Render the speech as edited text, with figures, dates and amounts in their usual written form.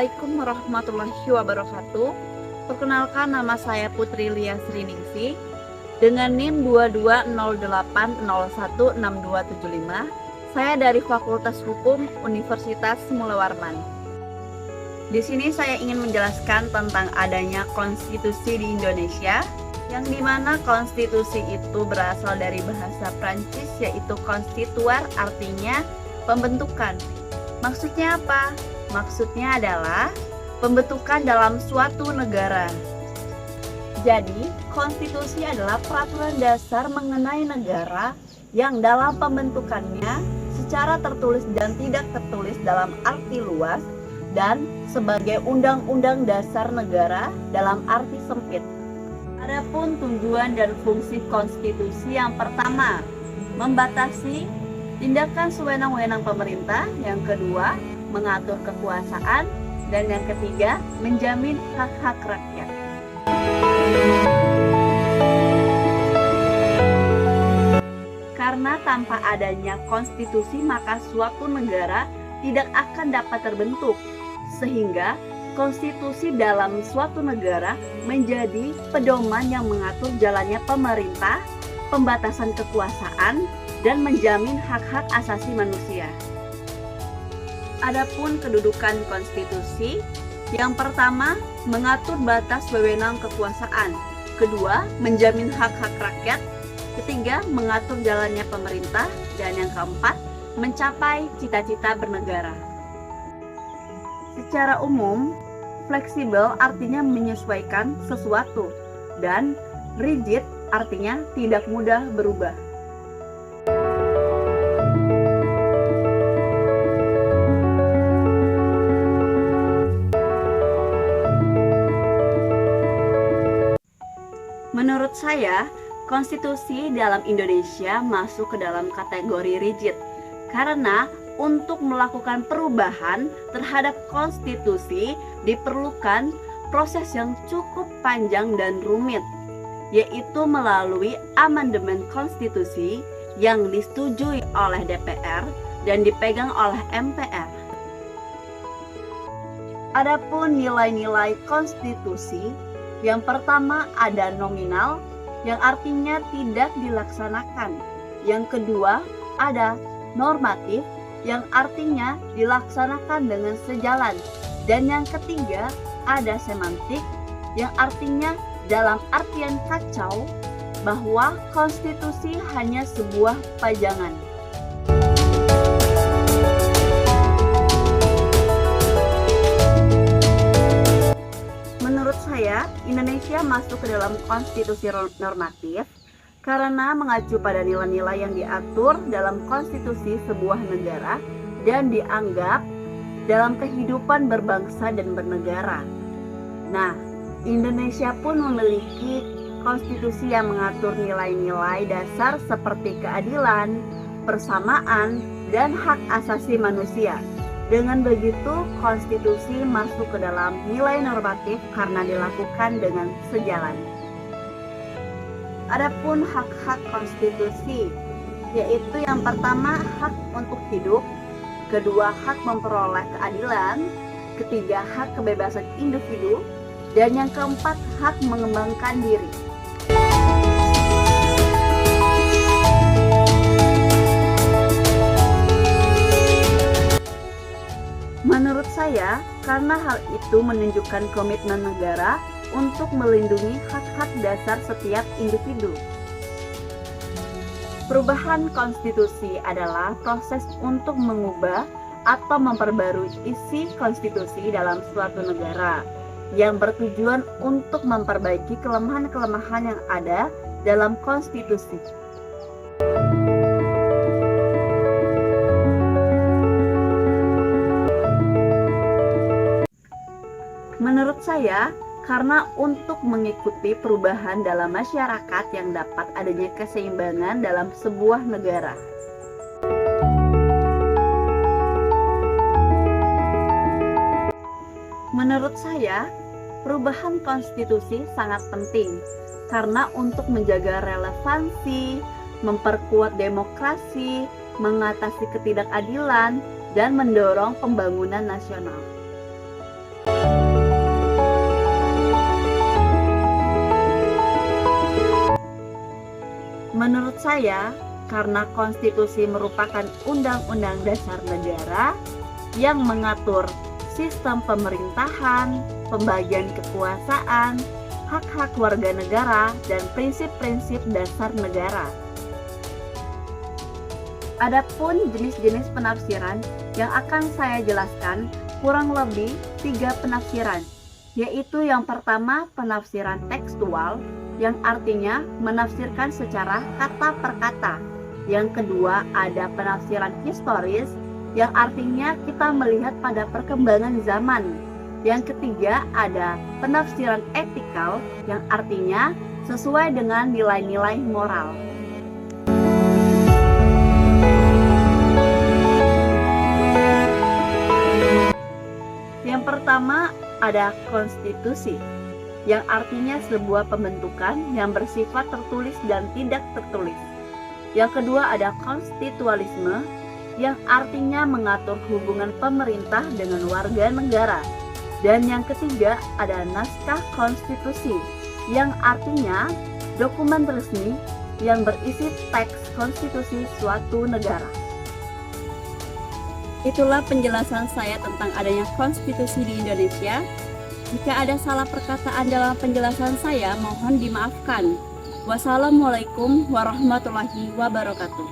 Assalamualaikum warahmatullahi wabarakatuh. Perkenalkan, nama saya Putri Lia Sriningsih dengan NIM 2208016275. Saya dari Fakultas Hukum Universitas Mula Warman. Di sini saya ingin menjelaskan tentang adanya konstitusi di Indonesia, yang dimana konstitusi itu berasal dari bahasa Prancis, yaitu constituer, artinya pembentukan. Maksudnya apa? Maksudnya adalah pembentukan dalam suatu negara. Jadi, konstitusi adalah peraturan dasar mengenai negara yang dalam pembentukannya secara tertulis dan tidak tertulis dalam arti luas, dan sebagai undang-undang dasar negara dalam arti sempit. Adapun tujuan dan fungsi konstitusi, yang pertama, membatasi tindakan sewenang-wenang pemerintah, yang kedua, mengatur kekuasaan, dan yang ketiga, menjamin hak-hak rakyat. Karena tanpa adanya konstitusi, maka suatu negara tidak akan dapat terbentuk, sehingga konstitusi dalam suatu negara menjadi pedoman yang mengatur jalannya pemerintah, pembatasan kekuasaan, dan menjamin hak-hak asasi manusia. Adapun kedudukan konstitusi, yang pertama, mengatur batas wewenang kekuasaan, kedua, menjamin hak-hak rakyat, ketiga, mengatur jalannya pemerintah, dan yang keempat, mencapai cita-cita bernegara. Secara umum, fleksibel artinya menyesuaikan sesuatu, dan rigid artinya tidak mudah berubah. Menurut saya, konstitusi dalam Indonesia masuk ke dalam kategori rigid, karena untuk melakukan perubahan terhadap konstitusi diperlukan proses yang cukup panjang dan rumit, yaitu melalui amandemen konstitusi yang disetujui oleh DPR dan dipegang oleh MPR. Adapun nilai-nilai konstitusi, yang pertama ada nominal, yang artinya tidak dilaksanakan. Yang kedua ada normatif, yang artinya dilaksanakan dengan sejalan. Dan yang ketiga ada semantik, yang artinya dalam artian kacau bahwa konstitusi hanya sebuah pajangan. Menurut saya, Indonesia masuk ke dalam konstitusi normatif karena mengacu pada nilai-nilai yang diatur dalam konstitusi sebuah negara dan dianggap dalam kehidupan berbangsa dan bernegara. Nah, Indonesia pun memiliki konstitusi yang mengatur nilai-nilai dasar seperti keadilan, persamaan, dan hak asasi manusia. Dengan begitu, konstitusi masuk ke dalam nilai normatif karena dilakukan dengan sejalan. Adapun hak-hak konstitusi, yaitu yang pertama hak untuk hidup, kedua hak memperoleh keadilan, ketiga hak kebebasan individu, dan yang keempat hak mengembangkan diri. Menurut saya, karena hal itu menunjukkan komitmen negara untuk melindungi hak-hak dasar setiap individu. Perubahan konstitusi adalah proses untuk mengubah atau memperbarui isi konstitusi dalam suatu negara yang bertujuan untuk memperbaiki kelemahan-kelemahan yang ada dalam konstitusi. Menurut saya, karena untuk mengikuti perubahan dalam masyarakat yang dapat adanya keseimbangan dalam sebuah negara. Menurut saya, perubahan konstitusi sangat penting karena untuk menjaga relevansi, memperkuat demokrasi, mengatasi ketidakadilan, dan mendorong pembangunan nasional. Menurut saya, karena konstitusi merupakan undang-undang dasar negara yang mengatur sistem pemerintahan, pembagian kekuasaan, hak-hak warga negara, dan prinsip-prinsip dasar negara. Adapun jenis-jenis penafsiran yang akan saya jelaskan kurang lebih 3 penafsiran, yaitu yang pertama penafsiran tekstual, yang artinya menafsirkan secara kata per kata. Yang kedua ada penafsiran historis, yang artinya kita melihat pada perkembangan zaman. Yang ketiga ada penafsiran etikal, yang artinya sesuai dengan nilai-nilai moral. Yang pertama ada konstitusi, yang artinya sebuah pembentukan yang bersifat tertulis dan tidak tertulis. Yang kedua ada konstitualisme, yang artinya mengatur hubungan pemerintah dengan warga negara. Dan yang ketiga ada naskah konstitusi, yang artinya dokumen resmi yang berisi teks konstitusi suatu negara. Itulah penjelasan saya tentang adanya konstitusi di Indonesia. Jika ada salah perkataan dalam penjelasan saya, mohon dimaafkan. Wassalamualaikum warahmatullahi wabarakatuh.